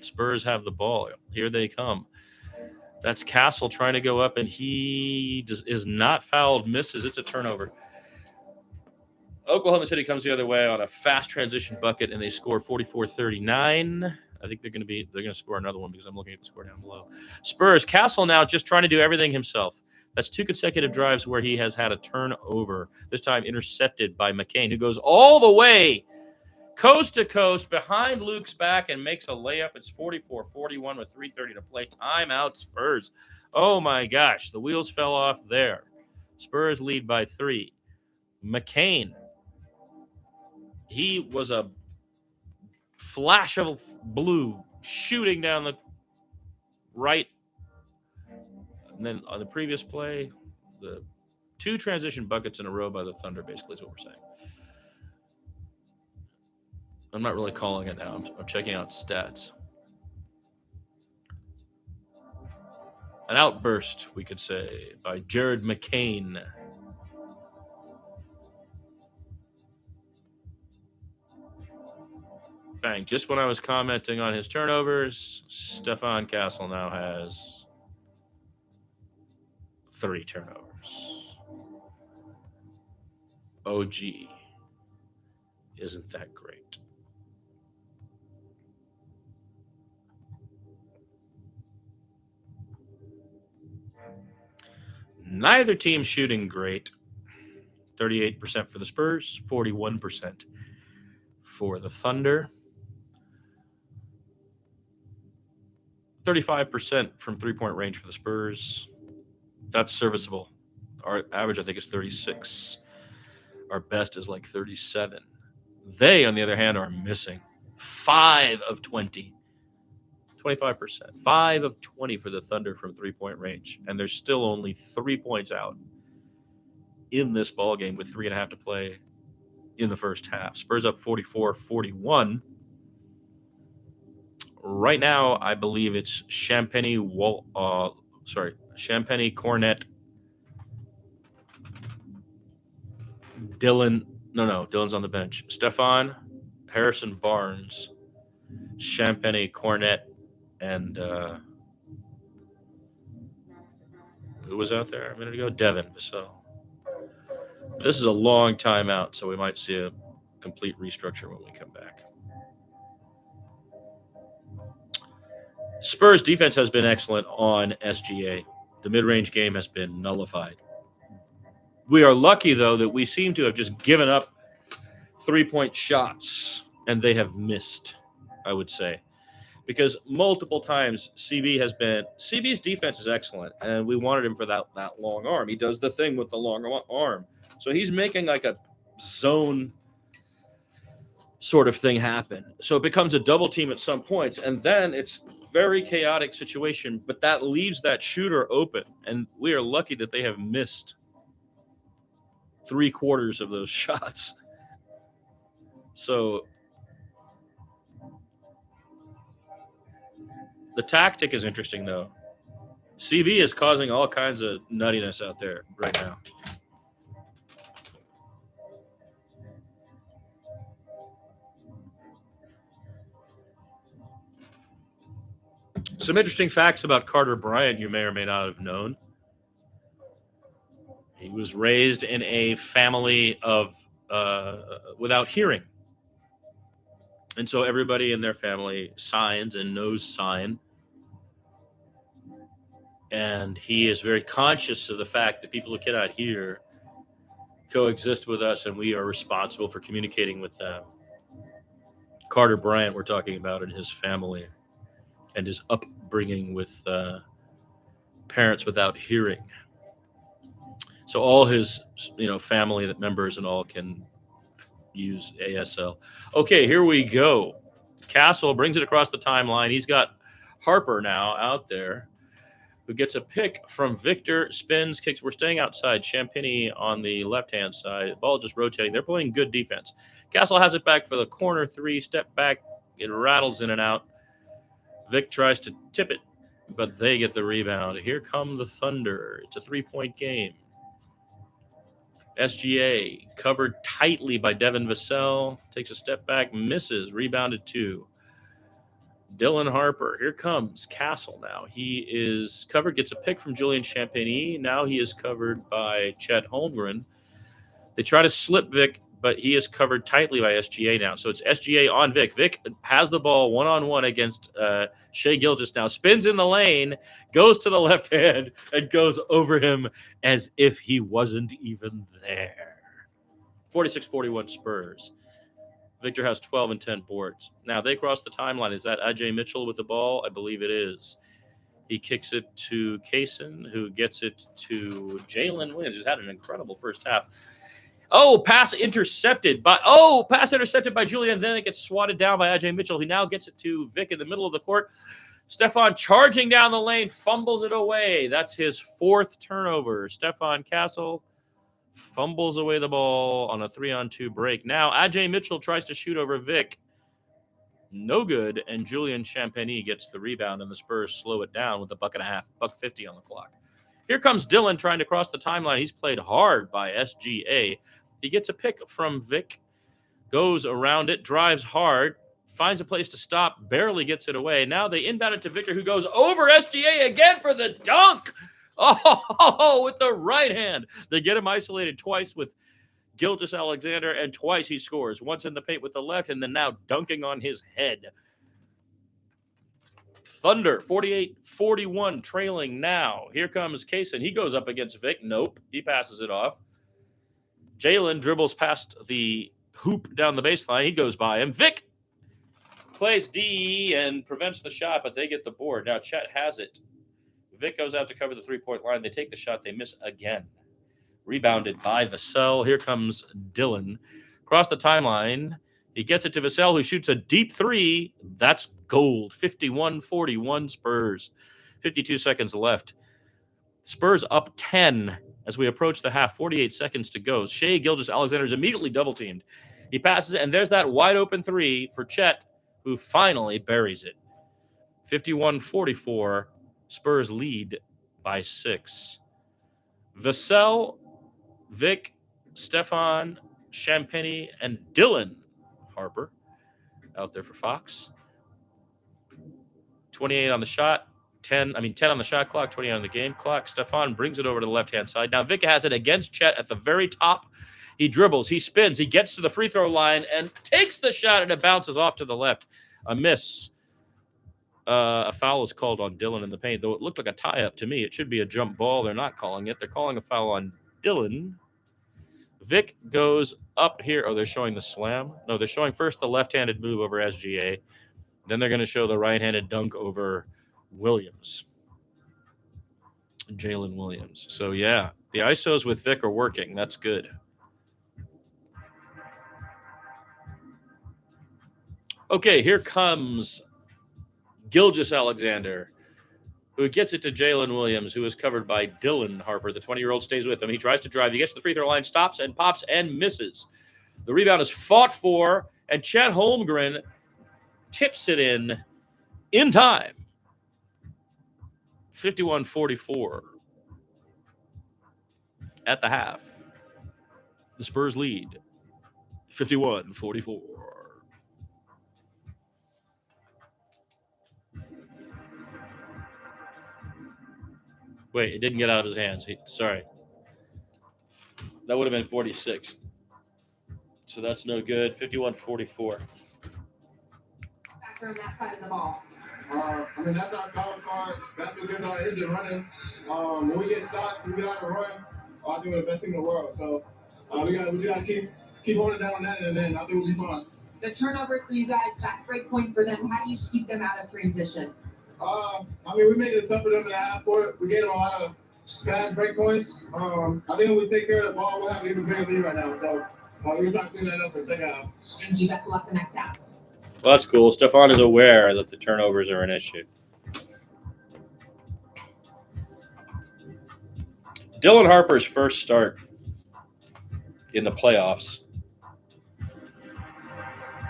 A: Spurs have the ball. Here they come. That's Castle trying to go up, and he is not fouled, misses. It's a turnover. Oklahoma City comes the other way on a fast transition bucket, and they score 44-39. I think they're going to score another one because I'm looking at the score down below. Spurs, Castle now just trying to do everything himself. That's 2 consecutive drives where he has had a turnover, this time intercepted by McCain, who goes all the way coast to coast behind Luke's back and makes a layup. It's 44-41 with 3:30 to play. Timeout, Spurs. Oh, my gosh. The wheels fell off there. Spurs lead by 3. McCain. He was a flash of blue shooting down the right. And then on the previous play, the 2 transition buckets in a row by the Thunder basically is what we're saying. I'm not really calling it now. I'm checking out stats. An outburst, we could say, by Jared McCain. Bang. Just when I was commenting on his turnovers, Stefan Castle now has 3 turnovers. OG. Isn't that great? Neither team shooting great. 38% for the Spurs, 41% for the Thunder. 35% from 3-point range for the Spurs. That's serviceable. Our average, I think, is 36. Our best is like 37. They, on the other hand, are missing 5 of 20. 25%. 5 of 20 for the Thunder from three-point range. And they're still only 3 points out in this ball game with 3.5 to play in the first half. Spurs up 44-41. Right now, I believe it's Champagny, Cornet, Dylan. No, Dylan's on the bench. Stefan, Harrison Barnes, Champagny, Cornet, and who was out there a minute ago? Devin. So this is a long time out, so we might see a complete restructure when we come back. Spurs defense has been excellent on SGA. The mid-range game has been nullified. We are lucky, though, that we seem to have just given up three-point shots, and they have missed, I would say. Because multiple times CB's defense is excellent, and we wanted him for that long arm. He does the thing with the long arm. So he's making like a zone sort of thing happen. So it becomes a double team at some points, and then it's very chaotic situation, but that leaves that shooter open, and we are lucky that they have missed 3/4 of those shots. So the tactic is interesting, though. CB is causing all kinds of nuttiness out there right now. Some interesting facts about Carter Bryant you may or may not have known. He was raised in a family of without hearing. And so everybody in their family signs and knows sign. And he is very conscious of the fact that people who cannot hear coexist with us, and we are responsible for communicating with them. Carter Bryant, we're talking about, in his family and his upbringing with parents without hearing. So all his, family members and all can use ASL. Okay, here we go. Castle brings it across the timeline. He's got Harper now out there, who gets a pick from Victor, spins, kicks. We're staying outside. Champagny on the left-hand side. The ball just rotating. They're playing good defense. Castle has it back for the corner three. Step back. It rattles in and out. Vic tries to tip it, but they get the rebound. Here come the Thunder. It's a 3-point game. SGA covered tightly by Devin Vassell. Takes a step back, misses. Rebounded 2. Dylan Harper. Here comes Castle now. He is covered, gets a pick from Julian Champagny. Now he is covered by Chet Holmgren. They try to slip Vic, but he is covered tightly by SGA now. So it's SGA on Vic. Vic has the ball one-on-one against Shai Gilgeous now. Spins in the lane, goes to the left hand, and goes over him as if he wasn't even there. 46-41 Spurs. Victor has 12 and 10 boards. Now they cross the timeline. Is that Ajay Mitchell with the ball? I believe it is. He kicks it to Kaysen, who gets it to Jalen Williams, who's had an incredible first half. Pass intercepted by Julian. Then it gets swatted down by Ajay Mitchell. He now gets it to Vic in the middle of the court. Stefan charging down the lane, fumbles it away. That's his 4th turnover. Stefan Castle fumbles away the ball on a 3-on-2 break. Now Ajay Mitchell tries to shoot over Vic. No good, and Julian Champagny gets the rebound, and the Spurs slow it down with a $1.50 on the clock. Here comes Dylan trying to cross the timeline. He's played hard by SGA. He gets a pick from Vic, goes around it, drives hard, finds a place to stop, barely gets it away. Now they inbound it to Victor, who goes over SGA again for the dunk. With the right hand. They get him isolated twice with Gilgeous-Alexander, and twice he scores. Once in the paint with the left, and then now dunking on his head. Thunder, 48-41, trailing now. Here comes Kaysen. He goes up against Vic. Nope. He passes it off. Jalen dribbles past the hoop down the baseline. He goes by him. Vic plays D and prevents the shot, but they get the board. Now Chet has it. Vic goes out to cover the 3-point line. They take the shot. They miss again. Rebounded by Vassell. Here comes Dillon. Across the timeline, he gets it to Vassell, who shoots a deep three. That's gold. 51-41 Spurs. 52 seconds left. Spurs up 10 as we approach the half. 48 seconds to go. Shai Gilgeous-Alexander is immediately double-teamed. He passes it, and there's that wide-open three for Chet, who finally buries it. 51-44. Spurs lead by 6. Vassell, Vic, Stefan, Champagny, and Dylan Harper out there for Fox. 28 on the shot, 10 on the shot clock, 28 on the game clock. Stefan brings it over to the left-hand side. Now Vic has it against Chet at the very top. He dribbles, he spins, he gets to the free throw line and takes the shot, and it bounces off to the left. A miss. A foul is called on Dillon in the paint, though it looked like a tie-up to me. It should be a jump ball. They're not calling it. They're calling a foul on Dillon. Vic goes up here. Oh, they're showing the slam? No, they're showing first the left-handed move over SGA. Then they're going to show the right-handed dunk over Williams. Jalen Williams. So, yeah, the ISOs with Vic are working. That's good. Okay, here comes Gilgeous-Alexander, who gets it to Jalen Williams, who is covered by Dylan Harper. The 20-year-old stays with him. He tries to drive. He gets to the free throw line, stops and pops and misses. The rebound is fought for, and Chet Holmgren tips it in time. 51-44 at the half. The Spurs lead 51-44. Wait, it didn't get out of his hands. Sorry. That would have been 46. So that's no good. 51-44.
E: Back on that side of the ball.
C: That's our calling card. That's because our engine running. When we get stopped, we get on the run. I think we're the best team in the world. So we got to keep holding down on that, and then I think we'll be fine.
E: The turnovers for you guys, that's break points for them. How do you keep them out of transition?
C: We made it tough for them in the half court. We gave them a lot of fast break points. I think if we take care of the ball, we'll have an even bigger lead right now. So we're trying to clean that up in the second half.
E: And you best of luck the next half.
A: Well, that's cool. Stefan is aware that the turnovers are an issue. Dylan Harper's first start in the playoffs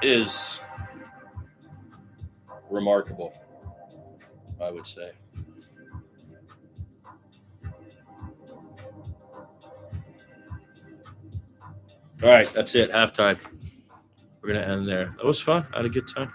A: is remarkable, I would say. All right, that's it. Halftime. We're going to end there. That was fun. I had a good time.